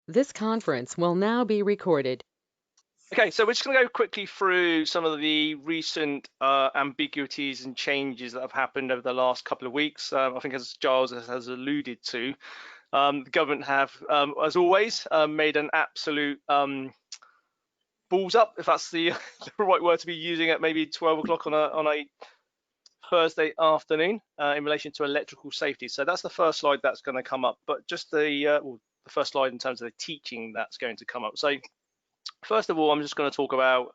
This conference will now be recorded. Okay, so we're just going to go quickly through some of the recent ambiguities and changes that have happened over the last couple of weeks. I think, as Giles has alluded to, the government have, as always, made an absolute balls up, if that's the, the right word to be using, at maybe 12 o'clock on a Thursday afternoon in relation to electrical safety. So that's the first slide that's going to come up, but just the first slide in terms of the teaching that's going to come up. So first of all, I'm just going to talk about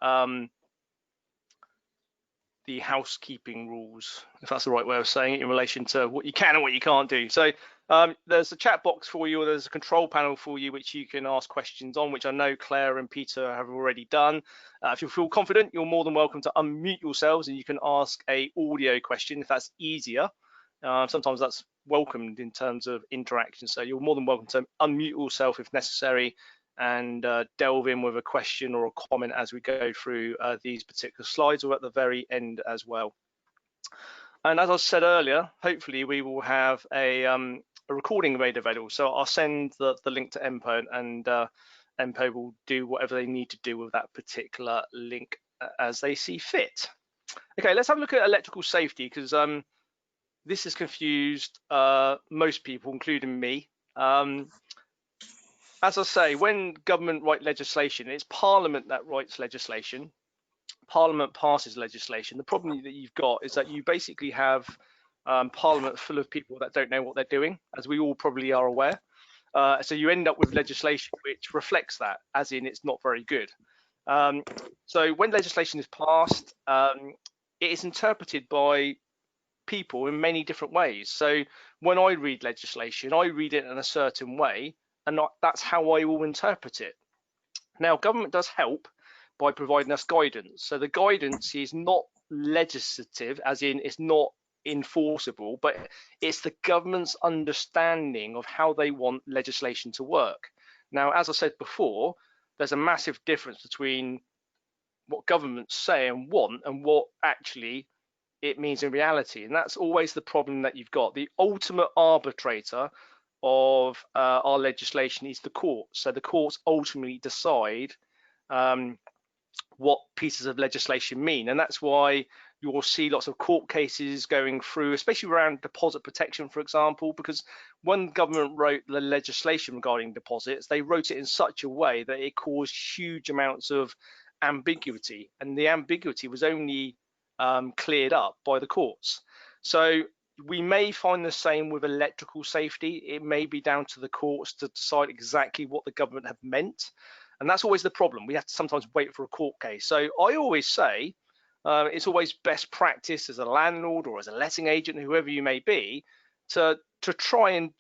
the housekeeping rules, if that's the right way of saying it, in relation to what you can and what you can't do. So there's a chat box for you, or there's a control panel for you, which you can ask questions on, which I know Claire and Peter have already done. If you feel confident, you're more than welcome to unmute yourselves and you can ask a audio question if that's easier. Sometimes that's welcomed in terms of interaction. So you're more than welcome to unmute yourself if necessary and delve in with a question or a comment as we go through these particular slides, or at the very end as well. And as I said earlier, hopefully we will have a recording made available. So I'll send the link to EMPO, and EMPO will do whatever they need to do with that particular link as they see fit. Okay, let's have a look at electrical safety, because this has confused most people, including me. As I say, when government write legislation, it's Parliament that writes legislation. Parliament passes legislation. The problem that you've got is that you basically have Parliament full of people that don't know what they're doing, as we all probably are aware. So you end up with legislation which reflects that, as in it's not very good. So when legislation is passed, it is interpreted by people in many different ways. So when I read legislation, I read it in a certain way, and that's how I will interpret it. Now, government does help by providing us guidance. So the guidance is not legislative, as in it's not enforceable, but it's the government's understanding of how they want legislation to work. Now, as I said before, there's a massive difference between what governments say and want and what actually it means in reality. And that's always the problem that you've got. The ultimate arbitrator of our legislation is the courts. So the courts ultimately decide what pieces of legislation mean, and that's why you will see lots of court cases going through, especially around deposit protection, for example, because when government wrote the legislation regarding deposits, they wrote it in such a way that it caused huge amounts of ambiguity, and the ambiguity was only cleared up by the courts. So we may find the same with electrical safety. It may be down to the courts to decide exactly what the government have meant. And that's always the problem. We have to sometimes wait for a court case. So I always say it's always best practice as a landlord or as a letting agent, whoever you may be, to try and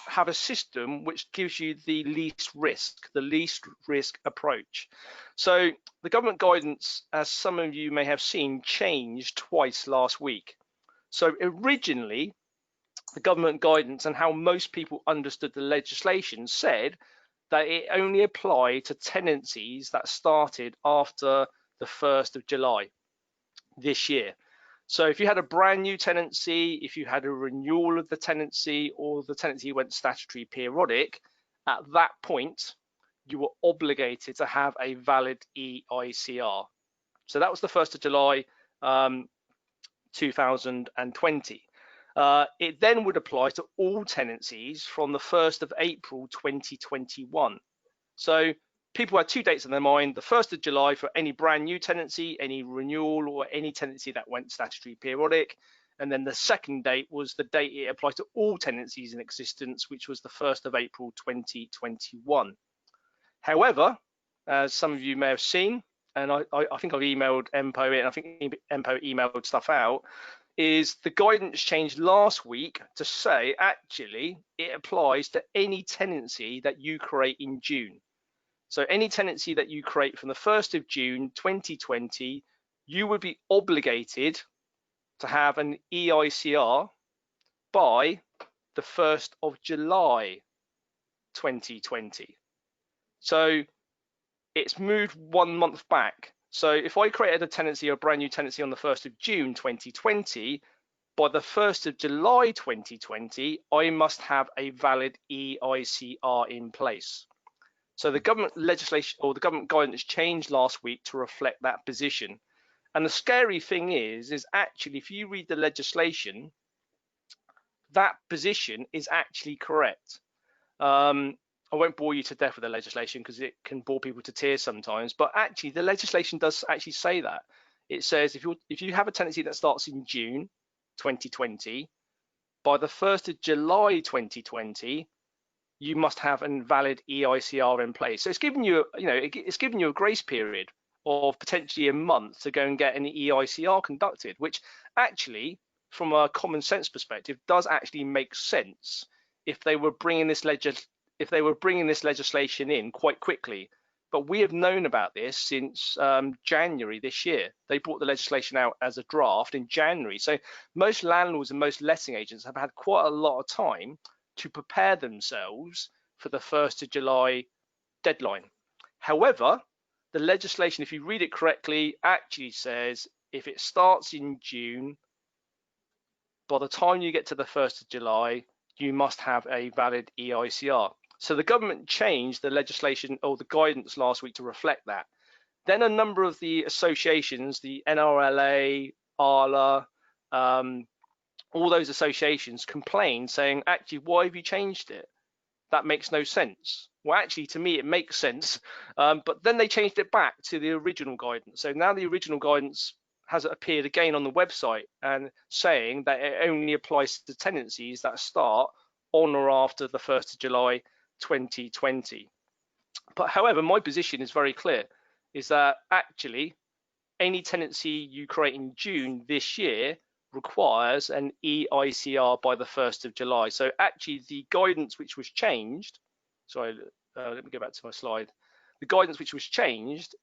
have a system which gives you the least risk approach. So the government guidance, as some of you may have seen, changed twice last week. So originally, the government guidance and how most people understood the legislation said that it only applied to tenancies that started after the 1st of July this year. So if you had a brand new tenancy, if you had a renewal of the tenancy, or the tenancy went statutory periodic, at that point, you were obligated to have a valid EICR. So that was the 1st of July 2020. It then would apply to all tenancies from the 1st of April 2021. So people had two dates in their mind: the 1st of July for any brand new tenancy, any renewal, or any tenancy that went statutory periodic. And then the second date was the date it applied to all tenancies in existence, which was the 1st of April 2021. However, as some of you may have seen, and I think I've emailed EMPO, and I think EMPO emailed stuff out, is the guidance changed last week to say actually it applies to any tenancy that you create in June. So any tenancy that you create from the 1st of June 2020, you would be obligated to have an EICR by the 1st of July 2020. So it's moved 1 month back. So if I created a tenancy, a brand new tenancy on the 1st of June 2020, by the 1st of July 2020, I must have a valid EICR in place. So the government legislation or the government guidance changed last week to reflect that position. And the scary thing is actually, if you read the legislation, that position is actually correct. I won't bore you to death with the legislation because it can bore people to tears sometimes, but actually the legislation does actually say that. It says if you have a tenancy that starts in June 2020, by the 1st of July 2020, you must have a valid EICR in place. So it's giving you, it's giving you a grace period of potentially a month to go and get an EICR conducted, which actually, from a common sense perspective, does actually make sense if they were bringing this legislation in quite quickly. But we have known about this since January this year. They brought the legislation out as a draft in January. So most landlords and most letting agents have had quite a lot of time to prepare themselves for the 1st of July deadline. However, the legislation, if you read it correctly, actually says if it starts in June, by the time you get to the 1st of July, you must have a valid EICR. So the government changed the legislation or the guidance last week to reflect that. Then a number of the associations, the NRLA, ARLA, all those associations complained, saying, actually, why have you changed it? That makes no sense. Well, actually, to me, it makes sense. But then they changed it back to the original guidance. So now the original guidance has appeared again on the website and saying that it only applies to tenancies that start on or after the 1st of July 2020. But however, my position is very clear, is that actually any tenancy you create in June this year requires an EICR by the 1st of July. So actually the guidance which was changed, sorry, let me go back to my slide. The guidance which was changed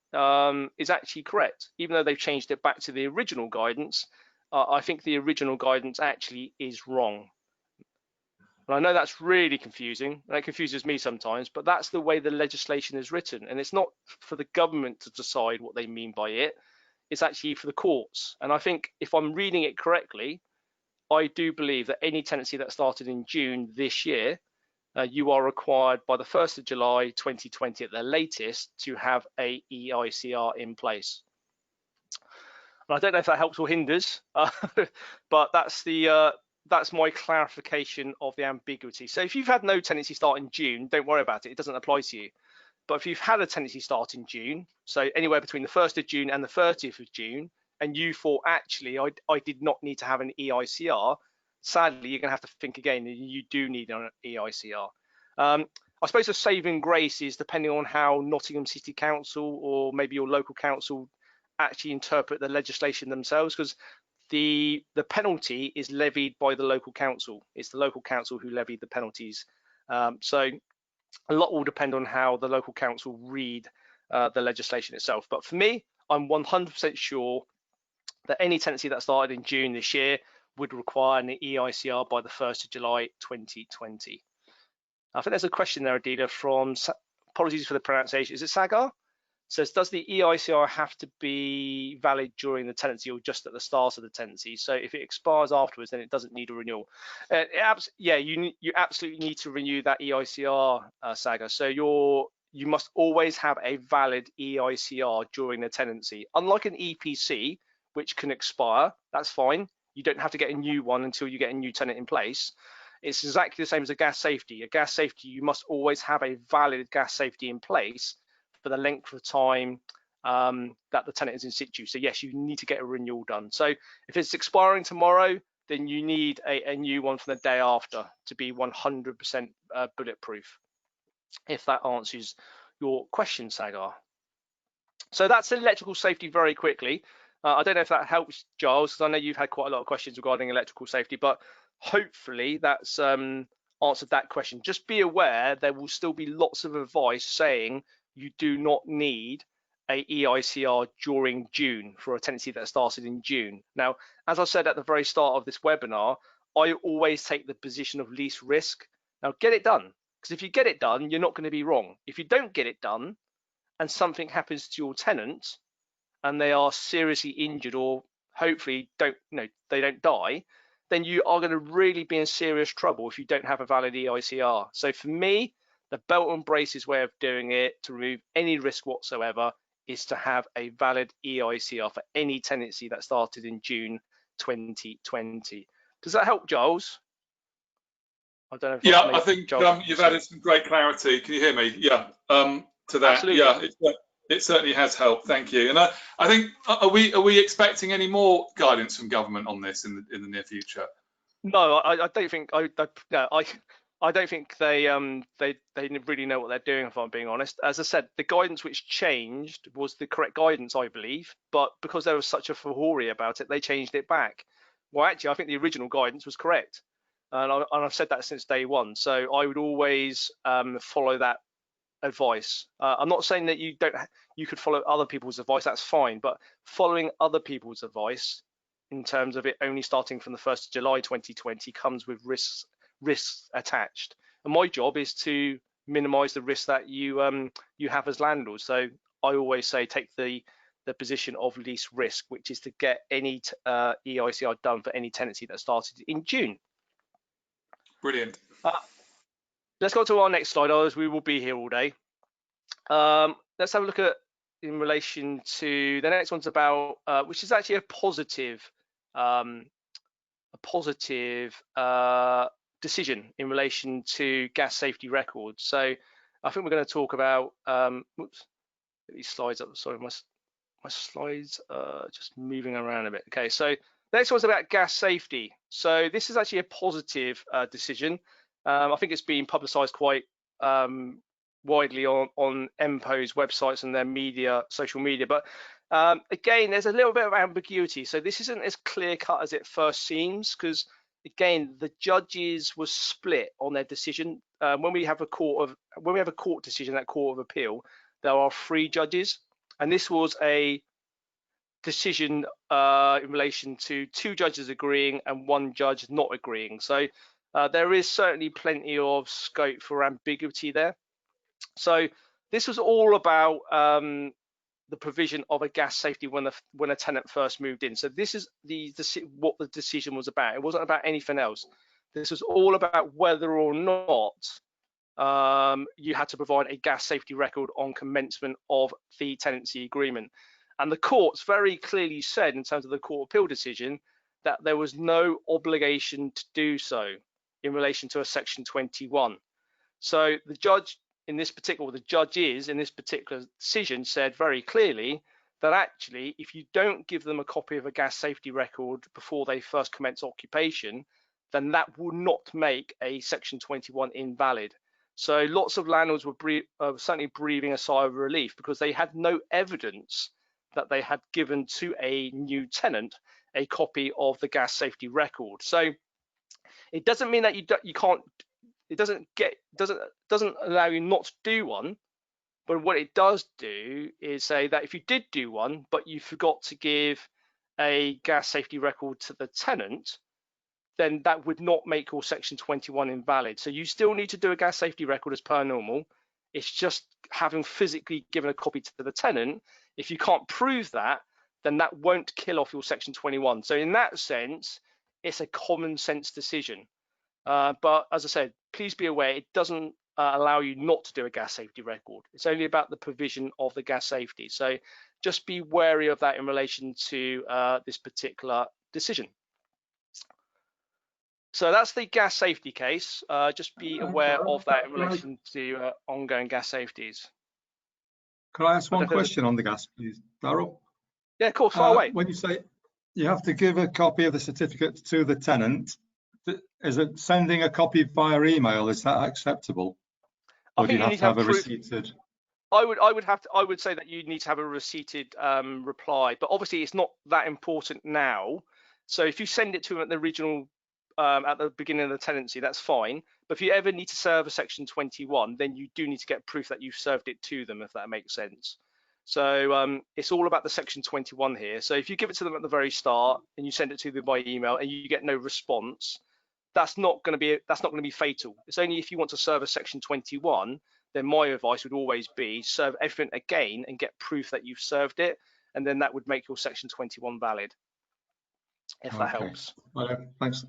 is actually correct. Even though they've changed it back to the original guidance, I think the original guidance actually is wrong. And I know that's really confusing, and it confuses me sometimes, but that's the way the legislation is written. And it's not for the government to decide what they mean by it. It's actually for the courts. And I think if I'm reading it correctly, I do believe that any tenancy that started in June this year, you are required by the 1st of July 2020 at the latest to have a EICR in place. And I don't know if that helps or hinders, but that's my clarification of the ambiguity. So if you've had no tenancy start in June, don't worry about it. It doesn't apply to you. But if you've had a tenancy start in June, so anywhere between the 1st of June and the 30th of June, and you thought, actually, I did not need to have an EICR, sadly, you're going to have to think again, and you do need an EICR. I suppose the saving grace is depending on how Nottingham City Council or maybe your local council actually interpret the legislation themselves, because the penalty is levied by the local council. It's the local council who levied the penalties. So a lot will depend on how the local council read the legislation itself. But for me, I'm 100% sure that any tenancy that started in June this year would require an EICR by the 1st of July 2020. I think there's a question there, Adila, from, apologies for the pronunciation, is it Sagar? Says, does the EICR have to be valid during the tenancy or just at the start of the tenancy? So if it expires afterwards, then it doesn't need a renewal. Yeah, you absolutely need to renew that EICR, Saga. So you must always have a valid EICR during the tenancy. Unlike an EPC, which can expire, that's fine. You don't have to get a new one until you get a new tenant in place. It's exactly the same as a gas safety. A gas safety, you must always have a valid gas safety in place for the length of time that the tenant is in situ. So yes, you need to get a renewal done. So if it's expiring tomorrow, then you need a new one from the day after to be 100% bulletproof, if that answers your question, Sagar. So that's electrical safety very quickly. I don't know if that helps, Giles, because I know you've had quite a lot of questions regarding electrical safety, but hopefully that's answered that question. Just be aware there will still be lots of advice saying you do not need a EICR during June for a tenancy that started in June. Now, as I said at the very start of this webinar, I always take the position of least risk. Now, get it done, because if you get it done, you're not going to be wrong. If you don't get it done and something happens to your tenant and they are seriously injured or hopefully they don't die, then you are going to really be in serious trouble if you don't have a valid EICR. So for me, the belt and braces way of doing it to remove any risk whatsoever is to have a valid EICR for any tenancy that started in June 2020. Does that help, Giles? I don't know if yeah, I think you've added some great clarity. Can you hear me? Yeah, to that. Absolutely. Yeah, it certainly has helped. Thank you. And I think are we expecting any more guidance from government on this in the near future? No, I don't think I don't think they really know what they're doing, if I'm being honest. As I said, the guidance which changed was the correct guidance, I believe, but because there was such a furore about it, they changed it back. Well, actually, I think the original guidance was correct, and I've said that since day one. So I would always follow that advice. I'm not saying that you could follow other people's advice. That's fine, but following other people's advice in terms of it only starting from the 1st of July 2020 comes with risks attached. And my job is to minimise the risk that you have as landlords. So I always say take the position of least risk, which is to get any EICR done for any tenancy that started in June. Brilliant. Let's go to our next slide, others. We will be here all day. Let's have a look at in relation to the next one's about which is actually a positive decision in relation to gas safety records. So I think we're going to talk about whoops, get these slides up. Sorry, my slides just moving around a bit. Okay, so the next one's about gas safety. So this is actually a positive decision. I think it's been publicised quite widely on MPO's websites and their social media, but again, there's a little bit of ambiguity. So this isn't as clear cut as it first seems, because again, the judges were split on their decision. When we have a court decision, that court of appeal, there are 3 judges, and this was a decision in relation to 2 judges agreeing and 1 judge not agreeing. So there is certainly plenty of scope for ambiguity there. So this was all about the provision of a gas safety when a tenant first moved in. So this is what the decision was about. It wasn't about anything else. This was all about whether or not you had to provide a gas safety record on commencement of the tenancy agreement. And the courts very clearly said, in terms of the Court of Appeal decision, that there was no obligation to do so in relation to a Section 21. So the judges in this particular decision said very clearly that actually, if you don't give them a copy of a gas safety record before they first commence occupation, then that will not make a Section 21 invalid. So lots of landlords were certainly breathing a sigh of relief, because they had no evidence that they had given to a new tenant a copy of the gas safety record. So it doesn't mean that you can't. It doesn't allow you not to do one, but what it does do is say that if you did do one, but you forgot to give a gas safety record to the tenant, then that would not make your Section 21 invalid. So you still need to do a gas safety record as per normal. It's just having physically given a copy to the tenant. If you can't prove that, then that won't kill off your Section 21. So in that sense, it's a common sense decision. But as I said, please be aware, it doesn't allow you not to do a gas safety record. It's only about the provision of the gas safety. So just be wary of that in relation to this particular decision. So that's the gas safety case. Just be aware of that in relation to ongoing gas safeties. Could I ask one question on the gas, please, Darryl? Yeah, of course, far away. When you say you have to give a copy of the certificate to the tenant, is it sending a copy via email? Is that acceptable? Or do you have to have a receipted? I would say that you need to have a receipted reply, but obviously it's not that important now. So if you send it to them at the original, at the beginning of the tenancy, that's fine. But if you ever need to serve a Section 21, then you do need to get proof that you've served it to them, if that makes sense. So it's all about the Section 21 here. So if you give it to them at the very start and you send it to them by email and you get no response, that's not going to be fatal. It's only if you want to serve a Section 21, then my advice would always be serve everything again and get proof that you've served it, and then that would make your Section 21 valid, if that helps. Well, thanks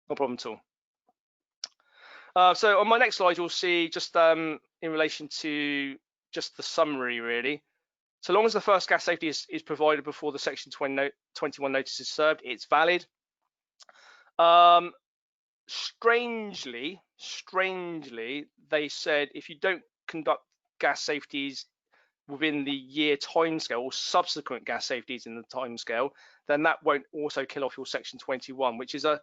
No problem at all. So on my next slide, you'll see just in relation to just the summary, really. So long as the first gas safety is provided before the Section 21 notice is served, it's valid. Strangely, they said if you don't conduct gas safeties within the year timescale or subsequent gas safeties in the timescale, then that won't also kill off your Section 21, which is a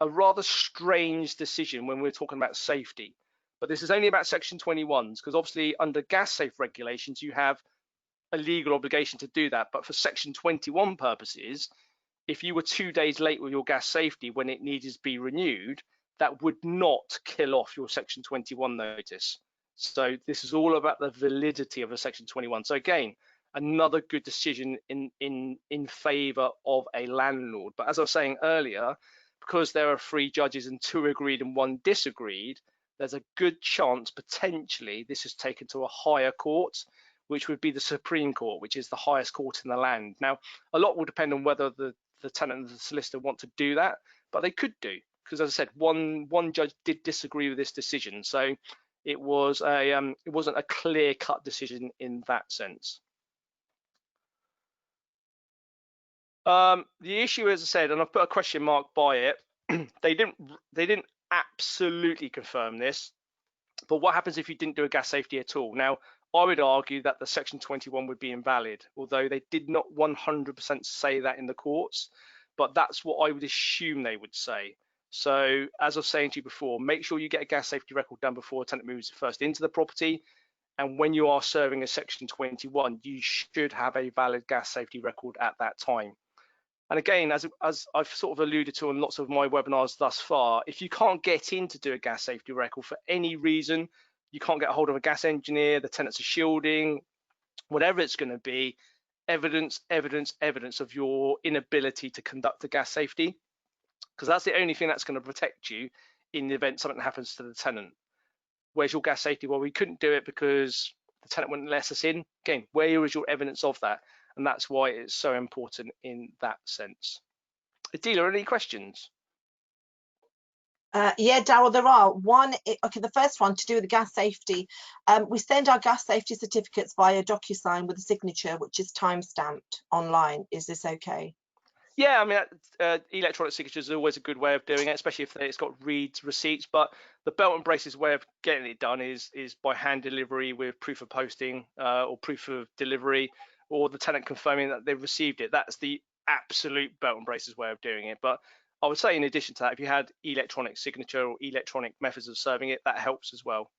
rather strange decision when we're talking about safety. But this is only about Section 21s, because obviously under gas safe regulations, you have a legal obligation to do that. But for Section 21 purposes, if you were 2 days late with your gas safety when it needed to be renewed, that would not kill off your Section 21 notice. So this is all about the validity of a Section 21. So again, another good decision in favour of a landlord. But as I was saying earlier, because there are 3 judges and 2 agreed and 1 disagreed, there's a good chance potentially this is taken to a higher court, which would be the Supreme Court, which is the highest court in the land. Now, a lot will depend on whether the tenant and the solicitor want to do that, but they could do, because as I said, one judge did disagree with this decision. So it was it wasn't a clear-cut decision in that sense. The issue, as I said, and I've put a question mark by it, they didn't absolutely confirm this, but what happens if you didn't do a gas safety at all? Now, I would argue that the Section 21 would be invalid, although they did not 100% say that in the courts, but that's what I would assume they would say. So as I was saying to you before, make sure you get a gas safety record done before a tenant moves first into the property. And when you are serving a Section 21, you should have a valid gas safety record at that time. And again, as I've sort of alluded to in lots of my webinars thus far, if you can't get in to do a gas safety record for any reason, you can't get a hold of a gas engineer, the tenants are shielding, whatever it's going to be, evidence of your inability to conduct a gas safety, because that's the only thing that's going to protect you in the event something happens to the tenant. Where's your gas safety? Well, we couldn't do it because the tenant wouldn't let us in. Again, where is your evidence of that? And that's why it's so important in that sense. Adela, any questions? Yeah, Daryl, there are. One, okay, the first one to do with the gas safety. We send our gas safety certificates via DocuSign with a signature, which is time-stamped online. Is this okay? Yeah, I mean, electronic signature is always a good way of doing it, especially if it's got reads, receipts. But the belt and braces way of getting it done is by hand delivery with proof of posting or proof of delivery, or the tenant confirming that they've received it. That's the absolute belt and braces way of doing it. But I would say in addition to that, if you had electronic signature or electronic methods of serving it, that helps as well.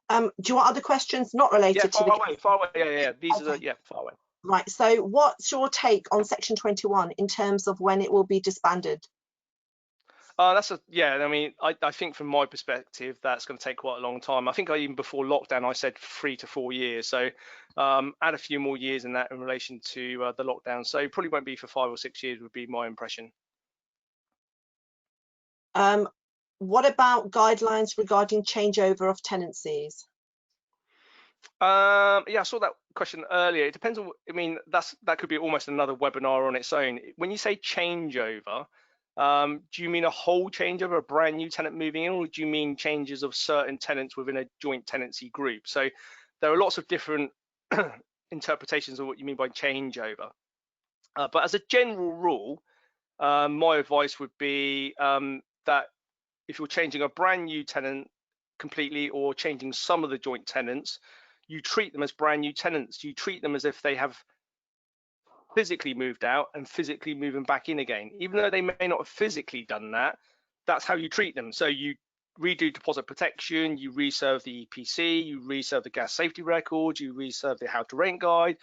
Do you want other questions not related to the... Far away. Yeah. These are far away. Right. So what's your take on Section 21 in terms of when it will be disbanded? I mean, I think from my perspective, that's going to take quite a long time. I think even before lockdown, I said 3 to 4 years. So add a few more years in that in relation to the lockdown. So it probably won't be for 5 or 6 years would be my impression. What about guidelines regarding changeover of tenancies? Yeah, I saw that question earlier. It depends on, I mean, that could be almost another webinar on its own. When you say changeover, do you mean a whole changeover, a brand new tenant moving in, or do you mean changes of certain tenants within a joint tenancy group? So there are lots of different interpretations of what you mean by changeover. But as a general rule, my advice would be that if you're changing a brand new tenant completely or changing some of the joint tenants, you treat them as brand new tenants. You treat them as if they have physically moved out and physically moving back in again. Even though they may not have physically done that, that's how you treat them. So you redo deposit protection, you reserve the EPC, you reserve the gas safety record, you reserve the how to rent guide,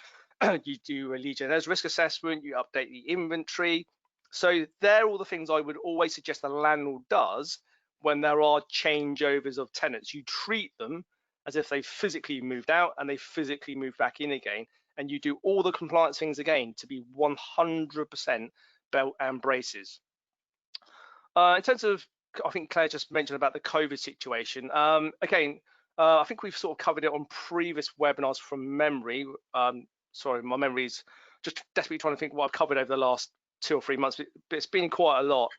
you do a Legionnaires risk assessment, you update the inventory. So they're all the things I would always suggest the landlord does when there are changeovers of tenants. You treat them as if they physically moved out and they physically moved back in again, and you do all the compliance things again to be 100% belt and braces. In terms of, I think Claire just mentioned about the COVID situation. Again, I think we've sort of covered it on previous webinars from memory. Sorry, my memory's just desperately trying to think what I've covered over the last 2 or 3 months, but it's been quite a lot.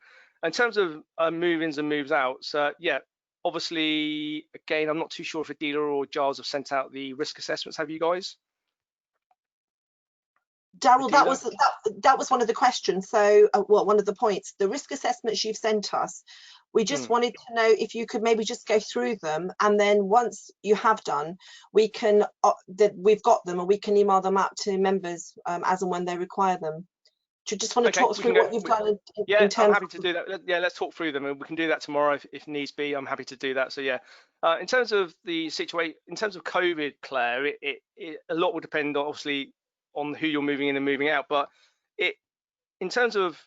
In terms of move-ins and moves outs, yeah, obviously, again, I'm not too sure if Adela or Giles have sent out the risk assessments. Have you guys? Daryl, that was one of the questions. So, well, one of the points, the risk assessments you've sent us, we just wanted to know if you could maybe just go through them, and then once you have done, we can we've got them, and we can email them out to members as and when they require them. Do you just want to talk through what you've done? Yeah, I'm happy to do that. Yeah, let's talk through them, and we can do that tomorrow if needs be. I'm happy to do that. So yeah, in terms of the situation, in terms of COVID, Claire, a lot will depend obviously on who you're moving in and moving out, but in terms of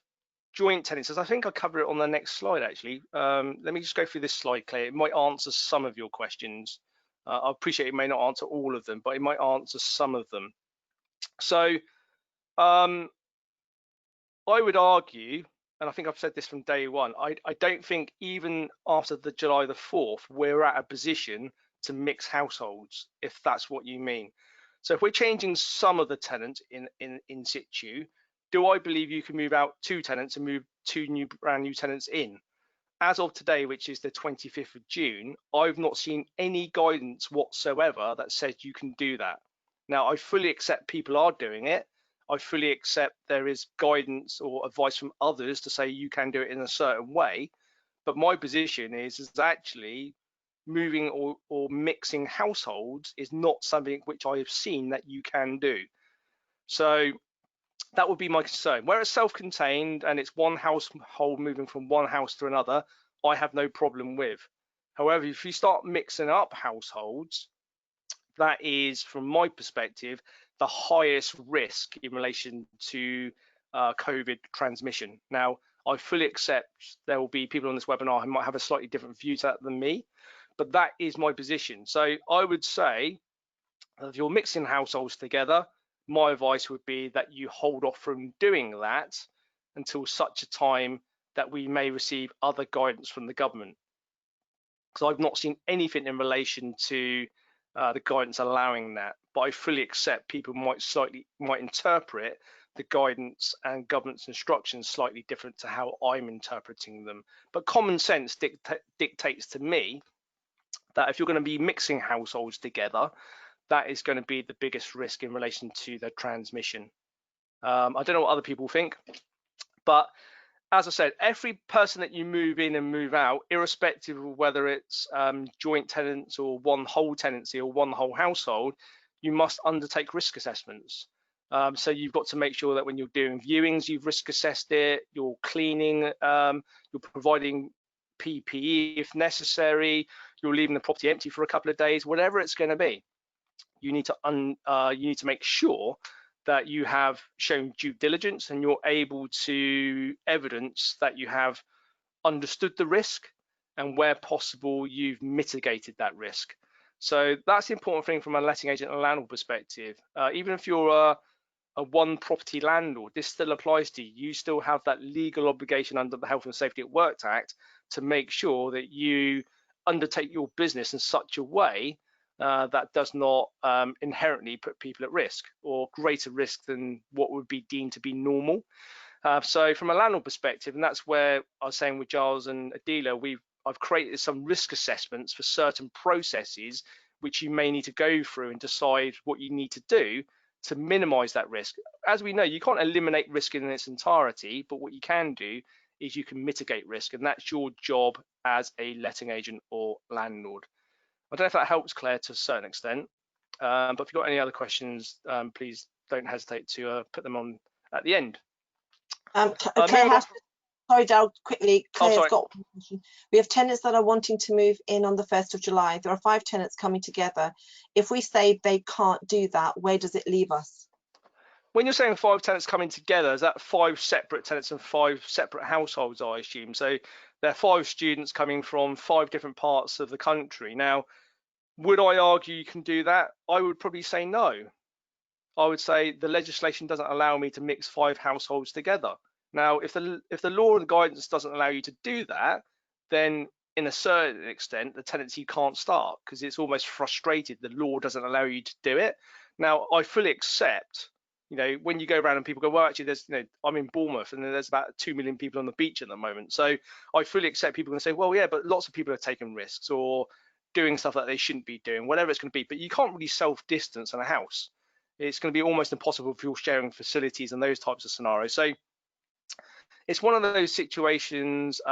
joint tenancies, I think I'll cover it on the next slide actually. Let me just go through this slide, Claire. It might answer some of your questions. I appreciate it may not answer all of them, but it might answer some of them. So I would argue, and I think I've said this from day one, I don't think even after the July the 4th, we're at a position to mix households, if that's what you mean. So if we're changing some of the tenants in situ, do I believe you can move out 2 tenants and move 2 brand new tenants in? As of today, which is the 25th of June, I've not seen any guidance whatsoever that says you can do that. Now, I fully accept people are doing it. I fully accept there is guidance or advice from others to say you can do it in a certain way. But my position is actually moving or mixing households is not something which I have seen that you can do. So that would be my concern. Where it's self-contained and it's one household moving from one house to another, I have no problem with. However, if you start mixing up households, that is, from my perspective, the highest risk in relation to COVID transmission. Now, I fully accept there will be people on this webinar who might have a slightly different view to that than me, but that is my position. So I would say if you're mixing households together, my advice would be that you hold off from doing that until such a time that we may receive other guidance from the government. Because I've not seen anything in relation to the guidance allowing that, but I fully accept people might interpret the guidance and government's instructions slightly different to how I'm interpreting them. But common sense dictates to me that if you're going to be mixing households together, that is going to be the biggest risk in relation to the transmission. I don't know what other people think, but as I said, every person that you move in and move out, irrespective of whether it's joint tenants or one whole tenancy or one whole household, you must undertake risk assessments. So you've got to make sure that when you're doing viewings, you've risk assessed it, you're cleaning, you're providing PPE if necessary, you're leaving the property empty for a couple of days, whatever it's going to be. You need to make sure that you have shown due diligence and you're able to evidence that you have understood the risk and where possible you've mitigated that risk. So that's the important thing from a letting agent and landlord perspective. Even if you're a one property landlord, this still applies to you. You still have that legal obligation under the Health and Safety at Work Act to make sure that you undertake your business in such a way that does not inherently put people at risk or greater risk than what would be deemed to be normal. So from a landlord perspective, and that's where I was saying with Giles and Adela, I've created some risk assessments for certain processes which you may need to go through and decide what you need to do to minimize that risk. As we know, you can't eliminate risk in its entirety, but what you can do is you can mitigate risk, and that's your job as a letting agent or landlord. I don't know if that helps, Claire, to a certain extent, but if you've got any other questions, please don't hesitate to put them on at the end. Sorry, Dal, quickly, Claire's got one question. We have tenants that are wanting to move in on the 1st of July. There are 5 tenants coming together. If we say they can't do that, where does it leave us? When you're saying 5 tenants coming together, is that 5 separate tenants and 5 separate households, I assume? So there are 5 students coming from 5 different parts of the country. Now, would I argue you can do that? I would probably say no. I would say the legislation doesn't allow me to mix 5 households together. Now, if the law and guidance doesn't allow you to do that, then in a certain extent, the tenancy can't start because it's almost frustrated. The law doesn't allow you to do it. Now, I fully accept, You know, when you go around and people go, well, actually, there's, you know, I'm in Bournemouth and there's about 2 million people on the beach at the moment. So I fully accept people can say, well, yeah, but lots of people are taking risks or doing stuff that they shouldn't be doing, whatever it's going to be. But you can't really self-distance in a house. It's going to be almost impossible if you're sharing facilities and those types of scenarios. So it's one of those situations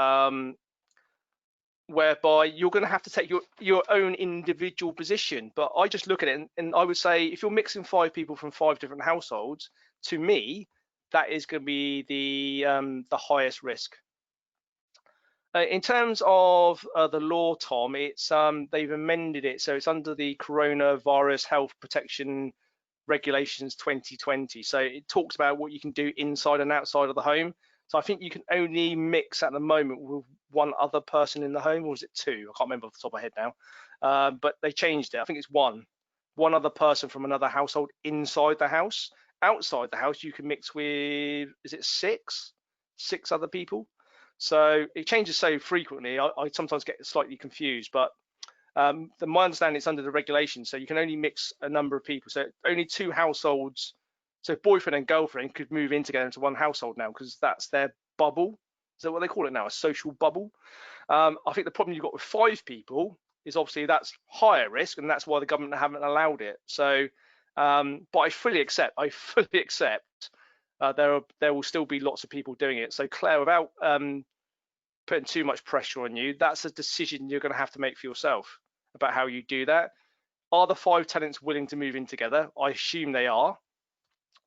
whereby you're going to have to take your own individual position. But I just look at it and I would say, if you're mixing 5 people from 5 different households, to me, that is going to be the highest risk. In terms of the law, Tom, it's they've amended it, so it's under the Coronavirus Health Protection Regulations 2020. So it talks about what you can do inside and outside of the home. So I think you can only mix at the moment with 1 other person in the home, or is it 2? I can't remember off the top of my head now. But they changed it. I think it's 1 other person from another household inside the house. Outside the house, you can mix with, is it 6 other people? So it changes so frequently. I sometimes get slightly confused, but my understanding it's under the regulation, so you can only mix a number of people. So only 2 households. So boyfriend and girlfriend could move in together into 1 household now, because that's their bubble. Is that what they call it now? A social bubble. I think the problem you've got with 5 people is obviously that's higher risk, and that's why the government haven't allowed it. So, but I fully accept. There will still be lots of people doing it. So Claire, without putting too much pressure on you, that's a decision you're going to have to make for yourself about how you do that. Are the 5 tenants willing to move in together? I assume they are.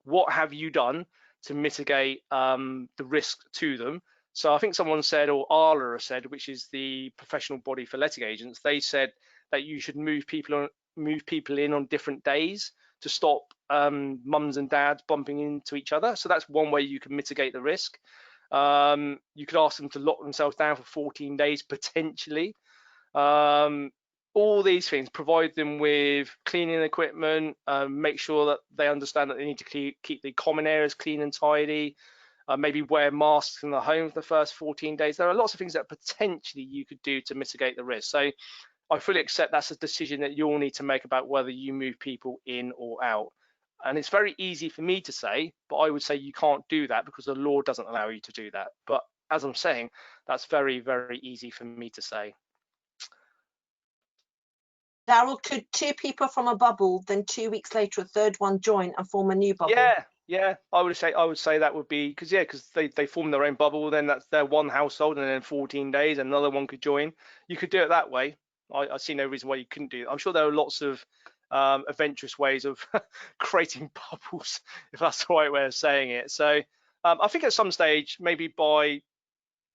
What have you done to mitigate the risk to them? So I think someone said, or Arla said, which is the professional body for letting agents, they said that you should move people in on different days to stop mums and dads bumping into each other. So that's one way you can mitigate the risk. You could ask them to lock themselves down for 14 days potentially. All these things, provide them with cleaning equipment, make sure that they understand that they need to keep the common areas clean and tidy, maybe wear masks in the home for the first 14 days. There are lots of things that potentially you could do to mitigate the risk. So I fully accept that's a decision that you'll need to make about whether you move people in or out. And it's very easy for me to say, but I would say you can't do that because the law doesn't allow you to do that. But as I'm saying, that's very, very easy for me to say. Daryl, could 2 people from a bubble, then 2 weeks later a third one join and form a new bubble? Yeah, I would say that would be, because they form their own bubble, then that's their 1 household, and then 14 days another one could join. You could do it that way. I see no reason why you couldn't do it. I'm sure there are lots of adventurous ways of creating bubbles, if that's the right way of saying it. So I think at some stage, maybe by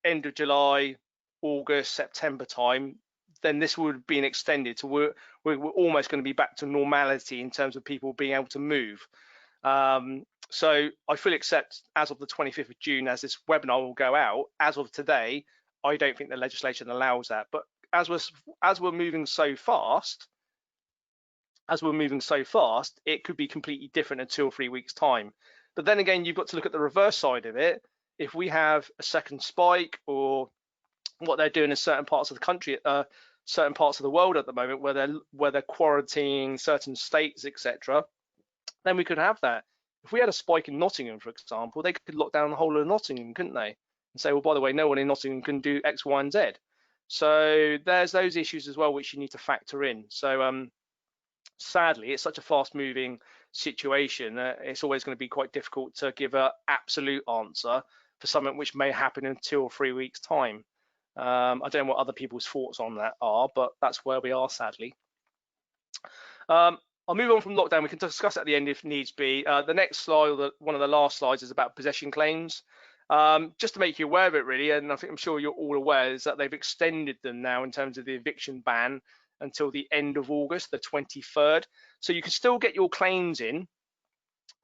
end of July, August, September time, then this would have been extended to we're almost going to be back to normality in terms of people being able to move. So I fully accept, as of the 25th of June, as this webinar will go out, as of today, I don't think the legislation allows that. But as we're moving so fast, it could be completely different in 2 or 3 weeks' time. But then again, you've got to look at the reverse side of it. If we have a second spike, or what they're doing in certain parts of the country, certain parts of the world at the moment, where they're quarantining certain states, etc., then we could have that. If we had a spike in Nottingham, for example, they could lock down the whole of Nottingham, couldn't they? And say, well, by the way, no one in Nottingham can do X, Y, and Z. So there's those issues as well, which you need to factor in. So sadly, it's such a fast-moving situation. It's always going to be quite difficult to give an absolute answer for something which may happen in 2 or 3 weeks' time. I don't know what other people's thoughts on that are, but that's where we are, sadly. I'll move on from lockdown. We can discuss at the end if needs be. The next slide, or one of the last slides, is about possession claims. Just to make you aware of it, really, and I'm sure you're all aware, is that they've extended them now in terms of the eviction ban until the end of August, the 23rd. So you can still get your claims in.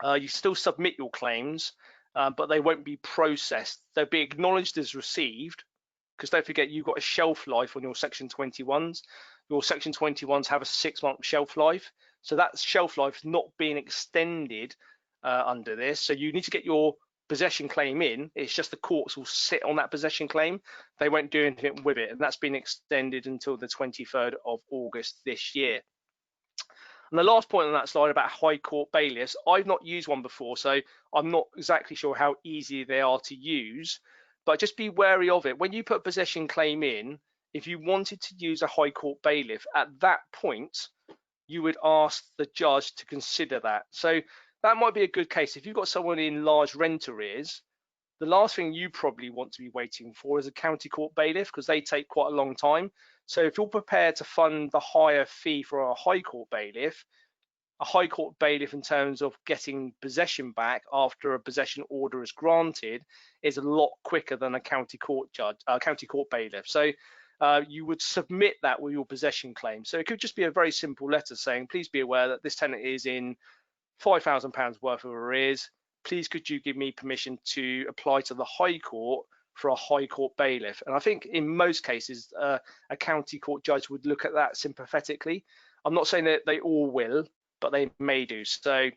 You still submit your claims, but they won't be processed. They'll be acknowledged as received, because don't forget, you've got a shelf life on your Section 21s. Your Section 21s have a 6-month shelf life. So that shelf life is not being extended under this. So you need to get your possession claim in. It's just the courts will sit on that possession claim. They won't do anything with it. And that's been extended until the 23rd of August this year. And the last point on that slide about High Court bailiffs, I've not used one before, so I'm not exactly sure how easy they are to use, but just be wary of it. When you put a possession claim in, if you wanted to use a High Court bailiff, at that point, you would ask the judge to consider that. So that might be a good case. If you've got someone in large rent arrears, the last thing you probably want to be waiting for is a county court bailiff, because they take quite a long time. So if you're prepared to fund the higher fee for a High Court bailiff in terms of getting possession back after a possession order is granted is a lot quicker than a county court bailiff. So you would submit that with your possession claim. So it could just be a very simple letter saying, please be aware that this tenant is in £5,000 worth of arrears. Please could you give me permission to apply to the High Court for a High Court bailiff? And I think in most cases, a county court judge would look at that sympathetically. I'm not saying that they all will, but they may do. So I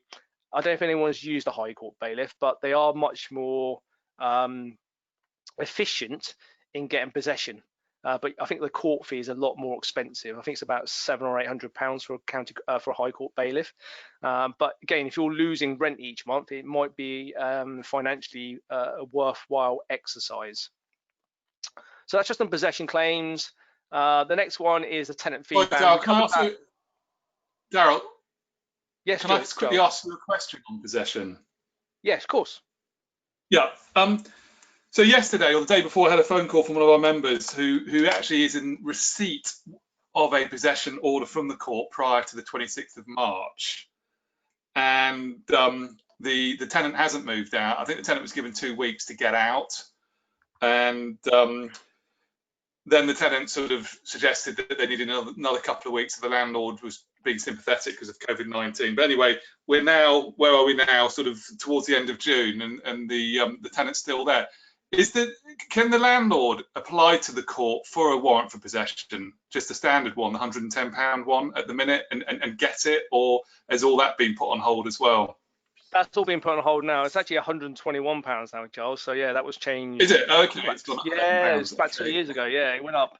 don't know if anyone's used a High Court bailiff, but they are much more efficient in getting possession. But I think the court fee is a lot more expensive. I think it's about £700 or £800 for a High Court bailiff. But again, if you're losing rent each month, it might be financially a worthwhile exercise. So that's just on possession claims. The next one is the tenant fee ban. Darryl, can I ask you, Darryl? Yes. Can I just quickly ask you a question on possession? Yes, of course. Yeah. So yesterday or the day before, I had a phone call from one of our members who actually is in receipt of a possession order from the court prior to the 26th of March. And the tenant hasn't moved out. I think the tenant was given 2 weeks to get out. And then the tenant sort of suggested that they needed another couple of weeks. So the landlord was being sympathetic because of COVID-19. But anyway, we're now, where are we now? Sort of towards the end of June, and the tenant's still there. Can the landlord apply to the court for a warrant for possession, just a standard one, the £110 one at the minute, and get it, or has all that been put on hold as well? That's all been put on hold now. It's actually £121 now, Giles. So yeah, that was changed. Is it? Okay. Yeah, it's about 2 years ago. Yeah, it went up.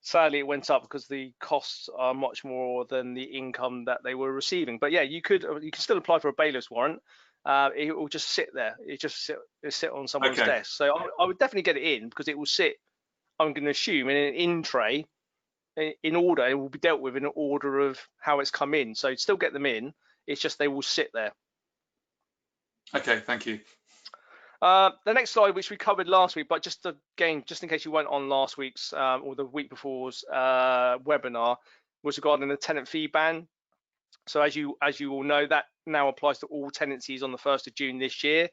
Sadly, it went up because the costs are much more than the income that they were receiving. But yeah, you can still apply for a bailiff's warrant. It will just sit there. It just sit on someone's desk. So I would definitely get it in, because it will sit, I'm going to assume, in an in tray in order. It will be dealt with in an order of how it's come in. So still get them in. It's just they will sit there. Okay, thank you. The next slide, which we covered last week, but just again, just in case you weren't on last week's or the week before's webinar, was regarding the tenant fee ban. So as you all know, that now applies to all tenancies on the 1st of June this year.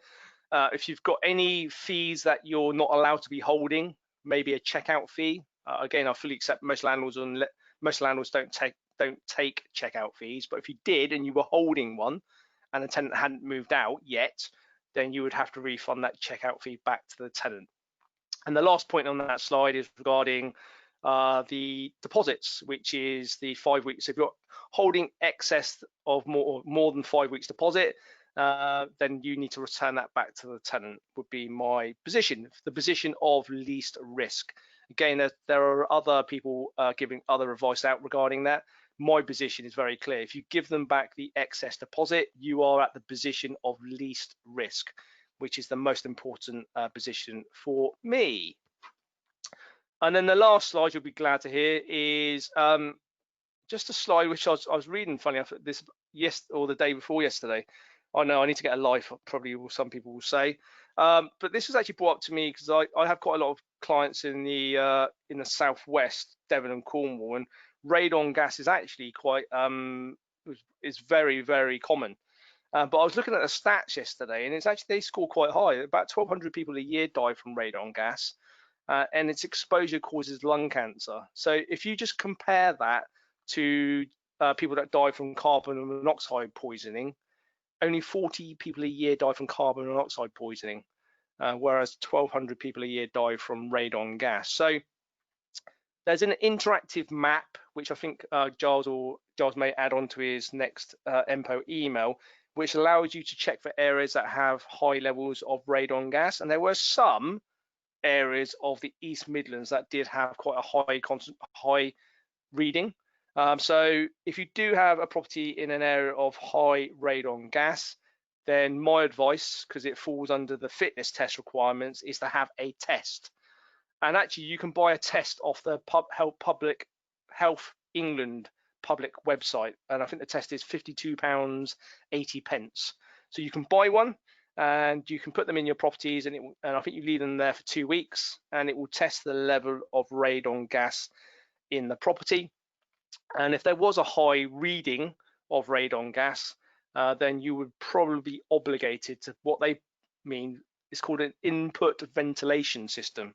If you've got any fees that you're not allowed to be holding, maybe a checkout fee. Again, I fully accept most landlords don't take checkout fees, but if you did and you were holding one and the tenant hadn't moved out yet, then you would have to refund that checkout fee back to the tenant. And the last point on that slide is regarding the deposits, which is the 5 weeks. So if you're holding excess of more than 5 weeks deposit, then you need to return that back to the tenant, would be my position, the position of least risk. Again, there are other people giving other advice out regarding that. My position is very clear. If you give them back the excess deposit, you are at the position of least risk, which is the most important position for me. And then the last slide you'll be glad to hear is just a slide which I was reading, funny enough, the day before yesterday. I know I need to get a life, probably some people will say. But this was actually brought up to me because I have quite a lot of clients in the southwest, Devon and Cornwall, and radon gas is actually quite is very, very common. But I was looking at the stats yesterday, and it's actually, they score quite high. About 1,200 people a year die from radon gas, and its exposure causes lung cancer. So if you just compare that to people that die from carbon monoxide poisoning, only 40 people a year die from carbon monoxide poisoning, whereas 1,200 people a year die from radon gas. So there's an interactive map, which I think Giles may add on to his next MPO email, which allows you to check for areas that have high levels of radon gas. And there were some areas of the East Midlands that did have quite a high reading. So if you do have a property in an area of high radon gas, then my advice, because it falls under the fitness test requirements, is to have a test. And actually, you can buy a test off the Public Health England public website, and I think the test is £52.80. So you can buy one, and you can put them in your properties, and I think you leave them there for 2 weeks, and it will test the level of radon gas in the property. And if there was a high reading of radon gas, then you would probably be obligated to what they mean is called an input ventilation system,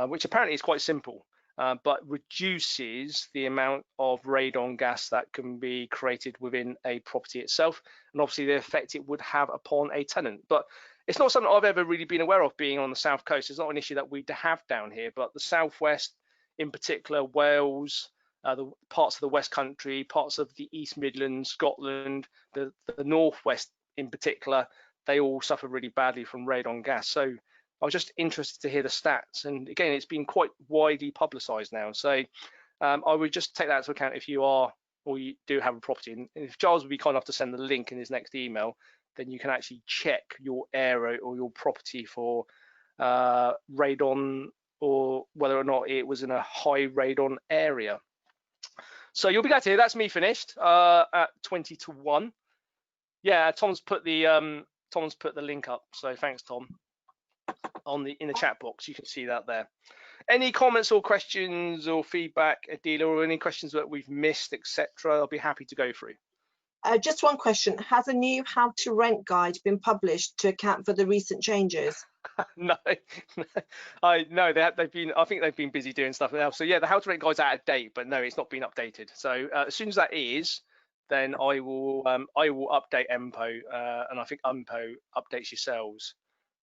which apparently is quite simple, but reduces the amount of radon gas that can be created within a property itself, and obviously the effect it would have upon a tenant. But it's not something I've ever really been aware of, being on the south coast. It's not an issue that we have down here, but the southwest in particular, Wales, the parts of the West Country, parts of the East Midlands, Scotland, the Northwest in particular, they all suffer really badly from radon gas. So I was just interested to hear the stats. And again, it's been quite widely publicised now. So I would just take that into account if you are, or you do have a property. And if Giles would be kind enough to send the link in his next email, then you can actually check your area or your property for radon, or whether or not it was in a high radon area. So you'll be glad to hear that's me finished at 20 to 1. Yeah, Tom's put the link up. So thanks, Tom. In the chat box, you can see that there. Any comments or questions or feedback, Adela, or any questions that we've missed, etc.? I'll be happy to go through. Just one question. Has a new how to rent guide been published to account for the recent changes? No, they've been. I think they've been busy doing stuff now. So yeah, the how to rent guide's out of date, but no, it's not been updated. So as soon as that is, then I will update MPO, and I think MPO updates yourselves,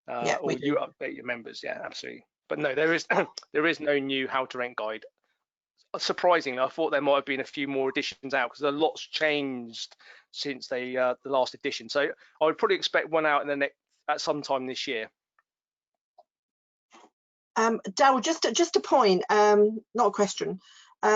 Yeah, or you update your members. Yeah, absolutely. But no, there is no new how to rent guide. Surprisingly, I thought there might have been a few more editions out, because a lot's changed since the last edition. So I would probably expect one out at some time this year. Daryl, just a point, not a question.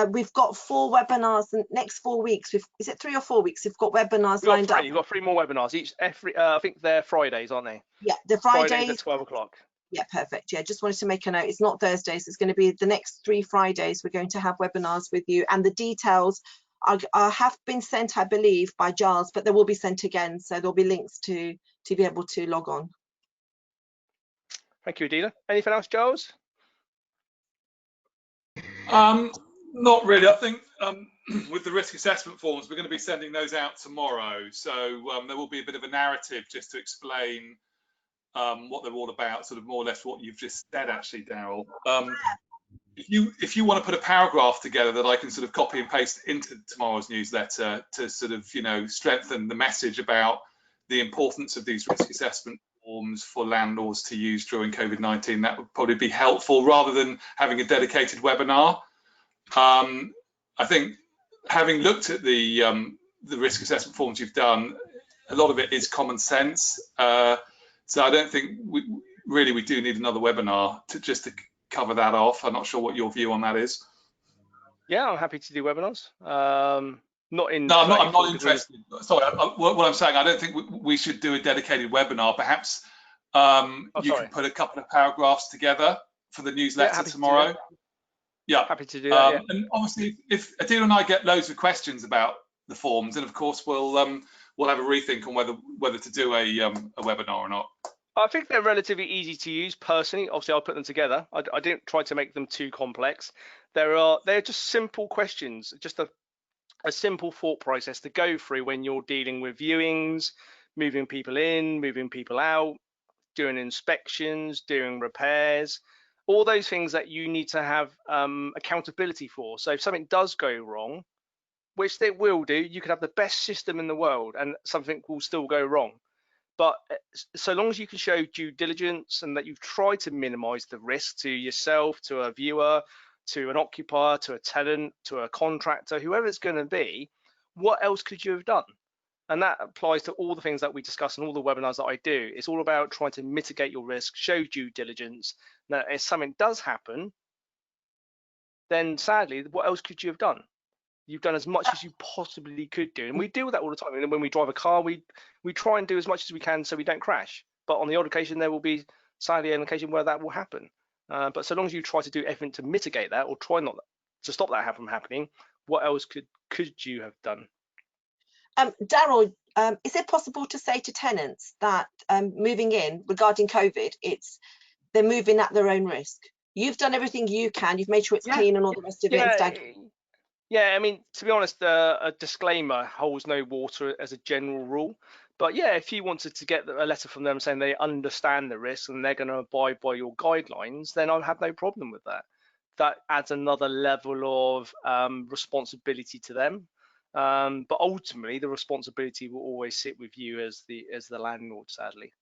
We've got 4 webinars in the next 4 weeks. Is it 3 or 4 weeks? We've got webinars lined up. You've got 3 more webinars I think they're Fridays, aren't they? Yeah, the Fridays at 12 o'clock. Yeah, perfect. Yeah, just wanted to make a note. It's not Thursdays. It's going to be the next 3 Fridays. We're going to have webinars with you, and the details have been sent, I believe, by Giles, but they will be sent again. So there'll be links to be able to log on. Thank you, Adela. Anything else, Giles? Not really. I think with the risk assessment forms, we're going to be sending those out tomorrow. So there will be a bit of a narrative just to explain what they're all about, sort of more or less what you've just said, actually, Daryl. If you want to put a paragraph together that I can sort of copy and paste into tomorrow's newsletter to sort of, strengthen the message about the importance of these risk assessment forms for landlords to use during COVID-19, that would probably be helpful rather than having a dedicated webinar. I think having looked at the risk assessment forms you've done, a lot of it is common sense. So I don't think we do need another webinar to cover that off. I'm not sure what your view on that is. Yeah, I'm happy to do webinars. I'm not interested. Sorry, what I'm saying, I don't think we should do a dedicated webinar. Perhaps you can put a couple of paragraphs together for the newsletter tomorrow. Yeah, happy to do that. Yeah. And obviously, if Adela and I get loads of questions about the forms, then of course we'll have a rethink on whether to do a webinar or not. I think they're relatively easy to use personally. Obviously, I'll put them together. I didn't try to make them too complex. They're just simple questions, just a simple thought process to go through when you're dealing with viewings, moving people in, moving people out, doing inspections, doing repairs, all those things that you need to have accountability for. So if something does go wrong, which they will do, you could have the best system in the world and something will still go wrong. But so long as you can show due diligence and that you've tried to minimize the risk to yourself, to a viewer, to an occupier, to a tenant, to a contractor, whoever it's going to be, what else could you have done? And that applies to all the things that we discuss in all the webinars that I do. It's all about trying to mitigate your risk, show due diligence. Now, if something does happen, then sadly, what else could you have done? You've done as much as you possibly could do, and we deal with that all the time. And when we drive a car, we try and do as much as we can so we don't crash. But on the odd occasion, there will be sadly an occasion where that will happen. But so long as you try to do everything to mitigate that, or try not to stop that from happening, what else could you have done? Daryl, is it possible to say to tenants that moving in regarding COVID, they're moving at their own risk? You've done everything you can. You've made sure it's clean and all the rest of it. Yeah, I mean, to be honest, a disclaimer holds no water as a general rule. But yeah, if you wanted to get a letter from them saying they understand the risks and they're going to abide by your guidelines, then I have no problem with that. That adds another level of responsibility to them. But ultimately, the responsibility will always sit with you as the landlord, sadly.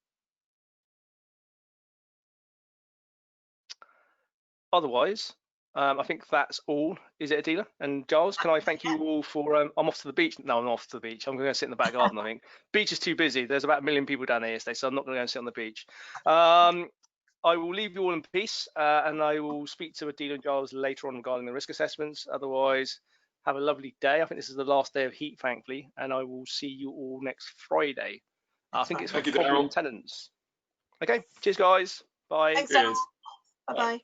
Otherwise, I think that's all. Is it, Adela? And Giles, can I thank you all for, I'm off to the beach. No, I'm off to the beach. I'm going to sit in the back garden, I think. Beach is too busy. There's about 1 million people down there yesterday, so I'm not going to go and sit on the beach. I will leave you all in peace, and I will speak to Adela and Giles later on regarding the risk assessments. Otherwise, have a lovely day. I think this is the last day of heat, thankfully, and I will see you all next Friday. I think it's for problem tenants. Okay, cheers, guys. Bye. Thanks, Daryl. Bye-bye.